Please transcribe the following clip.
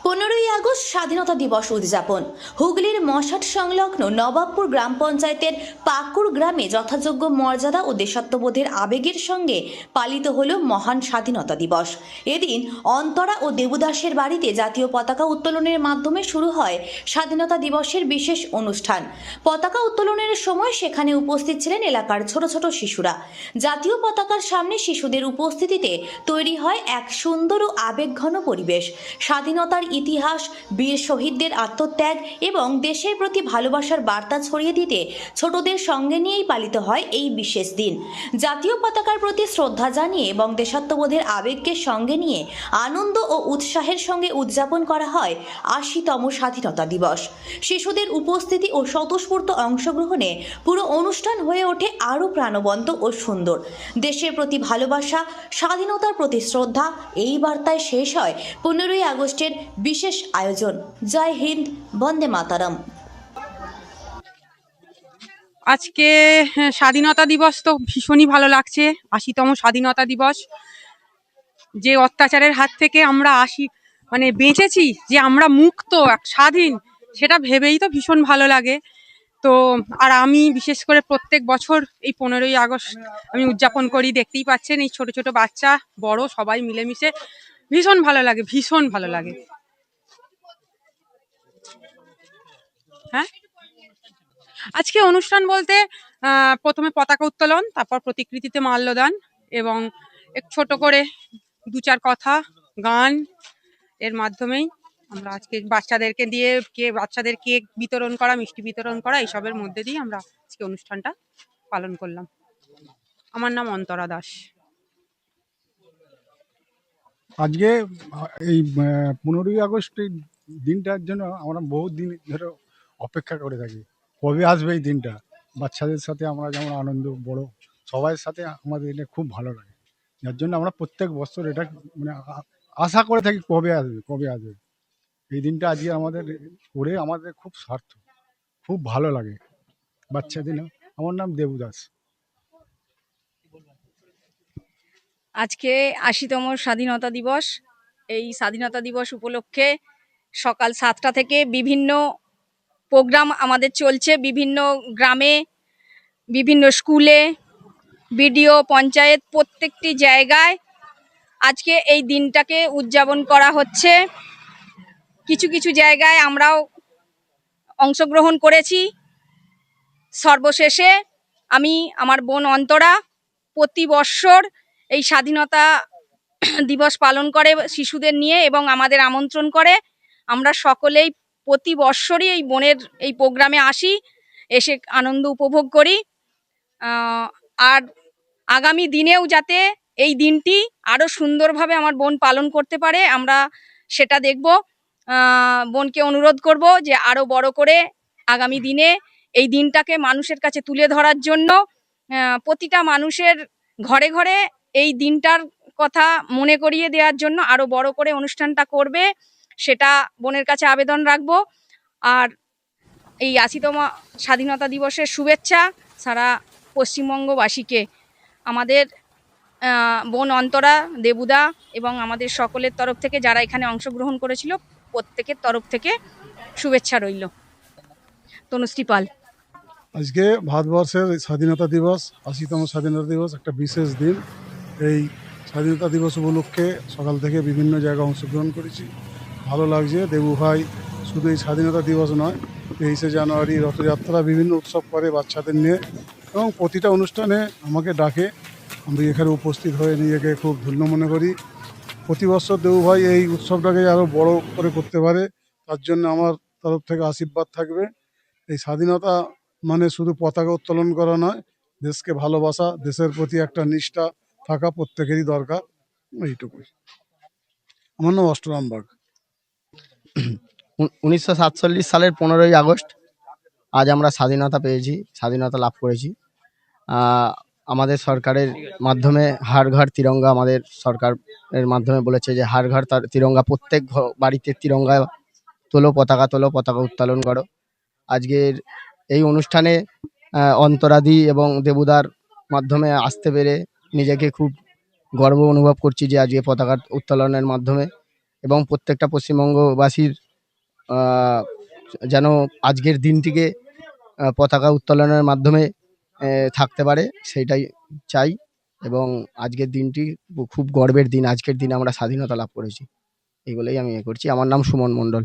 15ই August স্বাধীনতা দিবস উদযাপন। হুগলির মশাট সংলগ্ন নবাবপুর গ্রাম পঞ্চায়েতের পাকুড় গ্রামে যথাযোগ্য মর্যাদা ও দেশাত্মবোধের আবেগের সঙ্গে পালিত হল মহান স্বাধীনতা দিবস। এদিন অন্তরা ও দেবুদাসের বাড়িতে জাতীয় পতাকা উত্তোলনের মাধ্যমে শুরু হয় স্বাধীনতা দিবসের বিশেষ অনুষ্ঠান। পতাকা উত্তোলনের সময় সেখানে উপস্থিত ছিলেন এলাকার ছোট ছোট শিশুরা। জাতীয় পতাকার সামনে শিশুদের উপস্থিতিতে তৈরি হয় এক সুন্দর ও আবেগঘন পরিবেশ। স্বাধীনতার ইতিহাস, বীর শহীদদের আত্মত্যাগ এবং দেশের প্রতি ভালোবাসার বার্তা ছড়িয়ে দিতে ছোটদের সঙ্গে নিয়েই পালিত হয় এই বিশেষ দিন। জাতীয় পতাকার প্রতি শ্রদ্ধা জানিয়ে এবং দেশাত্মবোধের আবেগকে সঙ্গে নিয়ে আনন্দ ও উৎসাহের সঙ্গে উদযাপন করা হয় ৮০তম স্বাধীনতা দিবস। শিশুদের উপস্থিতি ও স্বতঃস্ফূর্ত অংশগ্রহণে পুরো অনুষ্ঠান হয়ে ওঠে আরও প্রাণবন্ত ও সুন্দর। দেশের প্রতি ভালোবাসা, স্বাধীনতার প্রতি শ্রদ্ধা, এই বার্তায় শেষ হয় 15ই আগস্টের বিশেষ আয়োজন। জয় হিন্দ, বন্দে মাতারম। আজকে স্বাধীনতা দিবস তো ভীষণই ভালো লাগছে। ৮০তম স্বাধীনতা দিবস, যে অত্যাচারের হাত থেকে আমরা বেঁচেছি, যে আমরা মুক্ত স্বাধীন, সেটা ভেবেই তো ভীষণ ভালো লাগে। তো আর আমি বিশেষ করে প্রত্যেক বছর এই 15ই আগস্ট আমি উদযাপন করি। দেখতেই পাচ্ছেন এই ছোট ছোট বাচ্চা বড় সবাই মিলেমিশে, ভীষণ ভালো লাগে, ভীষণ ভালো লাগে। হ্যাঁ, আজকে অনুষ্ঠান বলতে প্রথমে পতাকা উত্তোলন, তারপর প্রতিকৃতিতে মাল্যদান এবং এক ছোট করে ২-৪ কথা গান, এর মাধ্যমেই আমরা আজকে বাচ্চাদের কেক বিতরণ করা, মিষ্টি বিতরণ করা, এইসবের মধ্যে দিয়ে আমরা আজকে অনুষ্ঠানটা পালন করলাম। আমার নাম অন্তরা দাস। আজকে এই 15ই আগস্ট দিনটার জন্য আমরা বহু দিন ধরে অপেক্ষা করে থাকি, কবে আসবে এই দিনটা। বাচ্চাদের সাথে আমরা যেমন আনন্দ, বড় সবার সাথে আমাদের এটা খুব ভালো লাগে, যার জন্য আমরা প্রত্যেক বছর এটা আশা করে থাকি কবে আসবে কবে আসবে। এই দিনটা আজকে আমাদের করে আমাদের খুব সার্থক, খুব ভালো লাগে বাচ্চাদের। আমার নাম দেবুদাস। আজকে ৮০তম স্বাধীনতা দিবস। এই স্বাধীনতা দিবস উপলক্ষে সকাল 7টা থেকে বিভিন্ন প্রোগ্রাম আমাদের চলছে, বিভিন্ন গ্রামে, বিভিন্ন স্কুলে, বিডিও, পঞ্চায়েত, প্রত্যেকটি জায়গায় আজকে এই দিনটাকে উদযাপন করা হচ্ছে। কিছু কিছু জায়গায় আমরাও অংশগ্রহণ করেছি। সর্বশেষে আমি, আমার বোন অন্তরা প্রতি বৎসর এই স্বাধীনতা দিবস পালন করে শিশুদের নিয়ে এবং আমাদের আমন্ত্রণ করে। আমরা সকলেই প্রতি বৎসরই এই বোনের এই প্রোগ্রামে আসি, এসে আনন্দ উপভোগ করি। আর আগামী দিনেও যাতে এই দিনটি আরও সুন্দরভাবে আমার বোন পালন করতে পারে, আমরা সেটা দেখব। বোনকে অনুরোধ করব যে আরও বড় করে আগামী দিনে এই দিনটাকে মানুষের কাছে তুলে ধরার জন্য, প্রতিটা মানুষের ঘরে ঘরে এই দিনটার কথা মনে করিয়ে দেওয়ার জন্য আরো বড় করে অনুষ্ঠানটা করবে, সেটা বোনের কাছে আবেদন রাখবো। আর এই ৮০তম স্বাধীনতা দিবসের শুভেচ্ছা সারা পশ্চিমবঙ্গবাসীকে। আমাদের বোন অন্তরা, দেবুদা এবং আমাদের সকলের তরফ থেকে যারা এখানে অংশগ্রহণ করেছিল প্রত্যেকের তরফ থেকে শুভেচ্ছা রইল। তনুশ্রী পাল। আজকে ভারতবর্ষের স্বাধীনতা দিবস, ৮০তম স্বাধীনতা দিবস একটা বিশেষ দিন। এই স্বাধীনতা দিবস উপলক্ষে সকাল থেকে বিভিন্ন জায়গায় অংশগ্রহণ করেছি, ভালো লাগছে। দেবু ভাই শুধু এই স্বাধীনতা দিবস নয়, 23শে জানুয়ারি রথযাত্রা, বিভিন্ন উৎসব করে বাচ্চাদের নিয়ে এবং প্রতিটা অনুষ্ঠানে আমাকে ডাকে। আমি এখানে উপস্থিত হয়ে নিজেকে খুব ধন্য মনে করি। প্রতি বছর দেবু ভাই এই উৎসবটাকে আরও বড় করে করতে পারে, তার জন্য আমার তরফ থেকে আশীর্বাদ থাকবে। এই স্বাধীনতা মানে শুধু পতাকা উত্তোলন করা নয়, দেশকে ভালোবাসা, দেশের প্রতি একটা নিষ্ঠা থাকা প্রত্যেকেরই দরকার, এইটুকুই। আমার নাম অষ্টরাম বাগ। 1947 সালের 15ই আগস্ট আজ আমরা স্বাধীনতা পেয়েছি, স্বাধীনতা লাভ করেছি। আমাদের সরকারের মাধ্যমে হার ঘর তিরঙ্গা, আমাদের সরকারের মাধ্যমে বলেছে যে হার ঘর তিরঙ্গা, প্রত্যেক বাড়িতে তিরঙ্গা তোলো, পতাকা তোলো, পতাকা উত্তোলন করো। আজকের এই অনুষ্ঠানে অন্তরাদি এবং দেবুদার মাধ্যমে আসতে পেরে নিজেকে খুব গর্ব অনুভব করছি যে আজকে পতাকা উত্তোলনের মাধ্যমে এবং প্রত্যেকটা পশ্চিমবঙ্গবাসীর আহ, যেন আজকের দিনটিকে পতাকা উত্তোলনের মাধ্যমে থাকতে পারে সেইটাই চাই। এবং আজকের দিনটি খুব গর্বের দিন, আজকের দিনে আমরা স্বাধীনতা লাভ করেছি, এই বলেই আমি করছি। আমার নাম সুমন মণ্ডল।